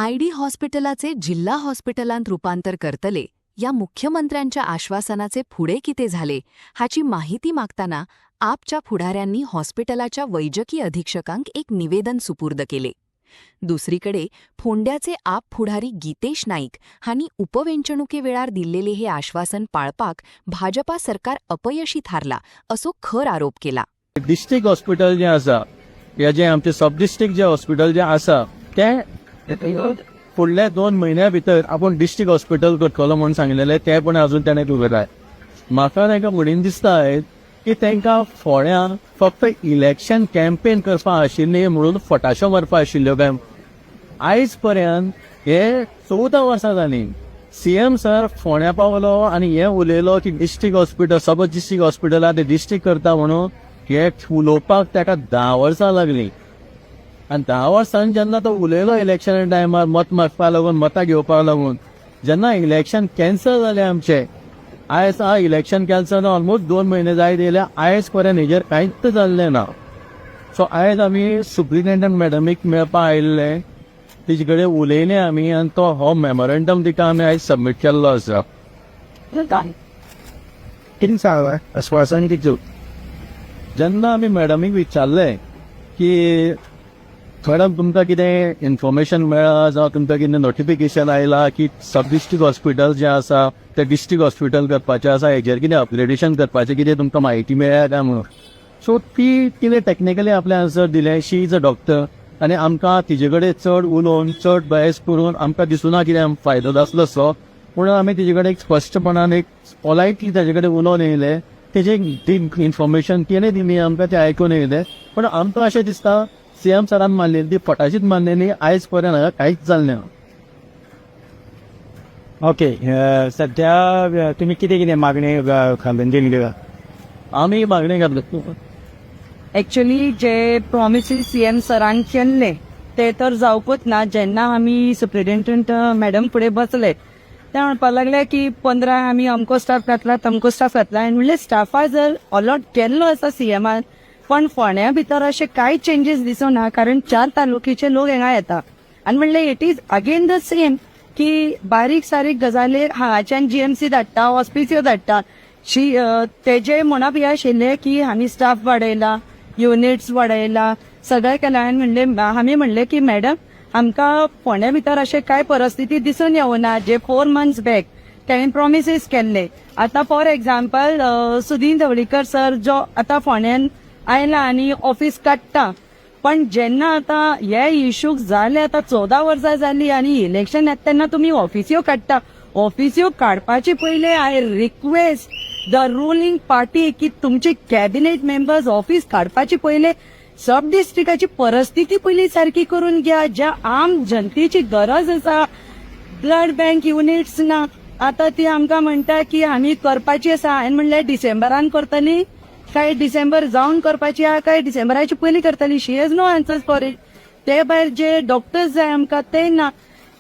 ID हॉस्पिटलाचे जिल्हा हॉस्पिटलांत रूपांतर करतले या मुख्यमंत्र्यांच्या आश्वासनाचे फुडे किते झाले हाची माहिती मागताना आपच्या फुडाऱ्यांनी हॉस्पिटलाच्या वैजकी अधीक्षकांक एक निवेदन सुपूर्द केले. दुसरीकडे फोंड्याचे आप फुडारी गीतेश नाईक हांनी उपवेंचणुके दिल्लेले हे आश्वासन पाळपाक भाजपा सरकार अपयशी थारला असो खर आरोप केला. डिस्ट्रिक्ट हॉस्पिटल जे आसा या जे आमचे सब डिस्ट्रिक्ट जे हॉस्पिटल जे आसा ते फुडल्या 2 महिन्या भितर आपण डिस्ट्रिक्ट हॉस्पिटल करतलो म्हणून सांगिल्लें ते पण अजून ताणें उगडाय. म्हाका तांकां म्हणून दिसता की तांकां फोंड्या फक्त इलेक्शन कॅम्पेन करपा आशिल्ली म्हणून फटाशो मारपा आशिल्ल्यो काय. आयज पर्यंत हे 14 वर्सां जालीं सीएम सर फोंड्या पावलो आनी हे उलयलो की डिस्ट्रिक्ट हॉस्पिटल सब डिस्ट्रिक्ट हॉस्पिटला ते डिस्ट्रिक्ट करता म्हणून हे उलोवपाक ताका 10 वर्सां लागलीं. आनी 10 वर्सांनी जेन्ना तो उलयलो इलेक्शन टायमार मत मागपा लागून मतां घेवपाक लागून जेन्ना इलेक्शन कॅन्सल जालें आमचें आयज इलेक्शन कॅन्सल ऑलमोस्ट 2 महिने जायत येयले आयज पर्यंत हेजेर कांयच जाल्लें ना. सो आयज आमी सुप्रिटेंडंट मॅडमीक मेळपा आयिल्ले तेजे कडेन उलयले आमी आनी तो हो मेमोरेंडम तिका आमी आयज सबमीट केल्लो आसा. कितें सांगलां आश्वासन कितें जेन्ना आमी मॅडमीक विचारलें की मॅडम तुमकां कितें इन्फॉर्मेशन मेळ्ळा जावं तुमकां कितें नोटिफिकेशन आयला की सब डिस्ट्रिक्ट हॉस्पिटल जें आसा तें डिस्ट्रिक्ट हॉस्पिटल करपाचें आसा हेजेर कितें अपग्रेडेशन करपाचें कितें तुमकां म्हायती मेळ्ळ्या काय म्हणून. सो ती कितें टॅक्निकली आपलें आन्सर दिलें. शी इज अ डॉक्टर आनी आमकां तिजे कडेन चड उलोवन चड बहस करून आमकां दिसुना कितें फायदो जातलो सो म्हणून आमी तिजे कडेन एक स्पश्टपणान एक पोलायटली ताजे कडेन उलोवन येयलें. तेजें ती इन्फॉर्मेशन कितें दिली आमकां तें आयकून येयलें. पूण आमकां अशें दिसता सीएम सरान मारलेली ती फटाशीत मारलेली आयज पर्यंत हांगा कांयच जाल्लें ना. ओके सध्या तुमी कितें कितें मागणी घालून दिल्ली आमी मागणी घातली ॲक्च्युली जे प्रॉमिसीस सीएम सरान केल्ले ते तर जावपूच ना. जेन्ना आमी सुप्रिटेंडंट मॅडम फुडें बसले ते म्हणपाक लागले की 15 आमी अमको स्टाफ घातला तमको स्टाफ घातला आनी म्हणलें स्टाफा जर अलॉट केल्लो आसा सीएमान पण फोंड्या भितर अशे कांय चेंजीस दिसना कारण 4 तालुक्याचे लोक हांगा येता आनी म्हणलें it is again the same की बारीक सारीक गजालीर हांगाच्यान जीएमसी धाडटा हॉस्पिसियो धाडटा. तेजे म्हणप हे आशिल्लें की आमी स्टाफ वाडयला युनिट्स वाडयला सगळें केलां आनी म्हणलें आमी म्हणलें की मॅडम आमकां फोंड्या भितर अशें कांय परिस्थिती दिसून येवना जे 4 मंथ्स बॅक तेणें प्रॉमिसीस केल्ले. आतां for example Sudin Dhavalikar sir जो आतां फोंड्यान आयला आनी ऑफिस काडटा पण जेन्ना आतां हे इश्यूक जाले आतां 14 वर्सां जालीं आनी इलेक्शन येता तेन्ना तुमी ऑफिसियो काडटा. ऑफिसियो काडपाचे पयले I request the ruling party की तुमचे कॅबिनेट मेंबर्स ऑफिस काडपाचे पयले सब डिस्ट्रिक्टाची परिस्थिती पयली सारकी करून घ्या. ज्या आम जनतेची गरज आसा ब्लड बँक युनिट्स ना आतां ती आमकां म्हणटा की आमी करपाची आसा. हांवें म्हणलें डिसेंबरान करतली काय डिसेंबर जावन करपाची आहा काय डिसेंबराची पयली करतली. She has no answers for it. ते भायर जे डॉक्टर्स जाय आमकां ते ना.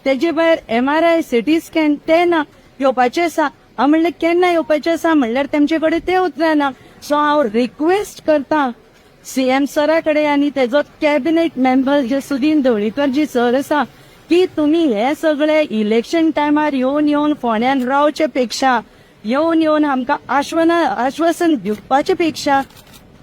तेजे भायर MRI CT स्कॅन ते ना. येवपाचे आसा हांव म्हणलें केन्ना येवपाचें आसा म्हणल्यार तेमचे कडेन ते उतरां ना. सो हांव रिक्वेस्ट करता सीएम सरा कडेन आनी तेजो कॅबिनेट मेंबर जे सुदीन ढवळीकर जी सर आसा की तुमी हे सगळे इलेक्शन टायमार येवन फोंड्यान रावचे पेक्षा येवन आमकां आश्वासन दिवपाचे पेक्षा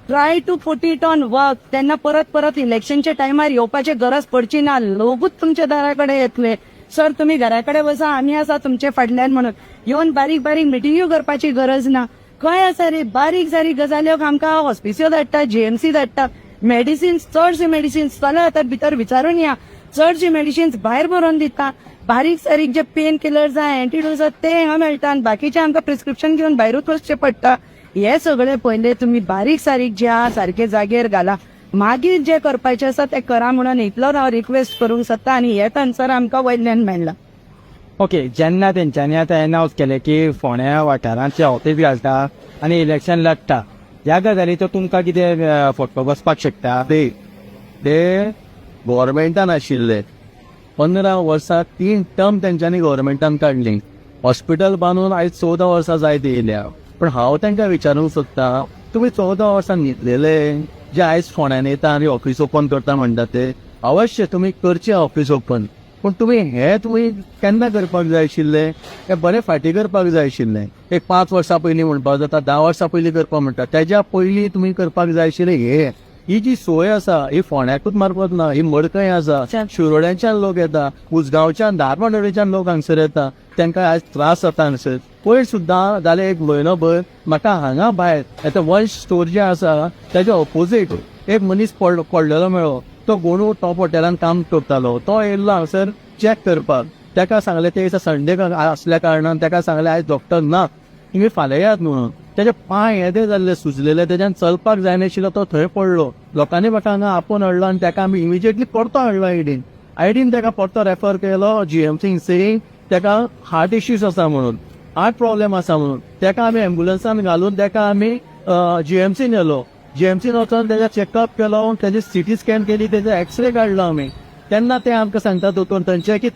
try to put it on work. तेन्ना परत इलेक्शनच्या टायमार येवपाची गरज पडची ना. लोकूच तुमच्या दारा कडेन येतले सर तुमी घरा कडेन बसा आमी आसा तुमचे फाटल्यान म्हणून. येवन बारीक मिटिंग्यो करपाची गरज ना. खंय आसा रे बारीक सारीक गजाल्योक आमकां हॉस्पिसियो धाडटा जीएमसी धाडटा. मेडिसिन्स चडशे मेडिसिन्स चला आतां भितर विचारून या चडशे मेडिसिन्स भायर बरोवन दिता. बारीक सारीक जे पेन किलर्स आहा एंटीडोस ते हांगा मेळटा आनी बाकीचे आमकां प्रिस्क्रिप्शन घेवन भायरूच वचचें पडटा. हे सगळे पयले तुमी बारीक सारीक जे आहा सारखे जागेर घाला मागीर जे करपाचें आसा तें करा म्हणून इतलो हांव रिक्वेस्ट करूंक सोदता आनी हेच आन्सर आमकां वयल्यान मेळ्ळा. ओके जेन्ना तेंच्यांनी आतां अनावन्स केलें की फोंड्या वाठारांतले ऑफिस घालता आनी इलेक्शन लागता ह्या गजालीचो तुमकां कितें फटको बसपाक शकता? ते गव्हर्मेंटान आशिल्ले 15 वर्सां 3 टर्म तेंच्यांनी गव्हर्मेंटान काडली. हॉस्पिटल बांदून आयज 14 वर्सां जायत येयल्या. पण हांव तांकां विचारूंक सोदता तुमी 14 वर्सां न्हिदलेले जे आयज फोंड्यान येता आनी ऑफिस ओपन करता म्हणटा ते अवश्य तुमी करचें ऑफिस ओपन पूण तुमी केन्ना करपाक जाय आशिल्लें हें बरें फाटीं करपाक जाय आशिल्लें. एक 5 वर्सां पयलीं म्हणपाक जाता, 10 वर्सां पयलीं करपाक म्हणटा, तेज्या पयलीं तुमी करपाक जाय आशिल्लें हें. ही जी सोय आसा ही फोंड्याकूच मार्फत ना, ही मडकय आसा, शिरोड्याच्यान लोक येता, उसगांवच्यान धारबांदोडेच्यान लोक हांगसर येता, तांकां आज त्रास जाता हांगसर. पयर सुद्दां जाले एक म्हयनोभर म्हाका हांगा भायर आतां वंश स्टोर जें आसा तेज्या ऑपोजीट एक मनीस पडलेलो मेळ्ळो. तो गोंडू टॉप हॉटेलान काम करतालो, तो येयल्लो हांगसर चॅक करपाक. ताका सांगलें ते दिसा संडे आसल्या कारणान ताका सांगलें आयज डॉक्टर ना, तुमी फाल्यां येयात म्हणून. तेजे पांय येदे जाल्ले सुजलेले, तेज्यान चलपाक जायनाशिल्लो, तो थंय पडलो. लोकांनी म्हाका हांगा आपोवन हाडलो आनी ताका आमी इमिजिएटली परतो हाडलो आयडीन ताका परतो रेफर केलो GMC सेयींग ताका हार्ट इश्यूज आसा म्हणून, हार्ट प्रॉब्लेम आसा म्हणून. ताका आमी एम्ब्युलन्सान घालून ताका आमी GMC नेलो. GMCन वचून तेजा चॅकअप केलो, तेजी CT स्कॅन केली, तेजो एक्सरे काडलो आमी. तेन्ना ते आमकां सांगता दोतोर थंयचे की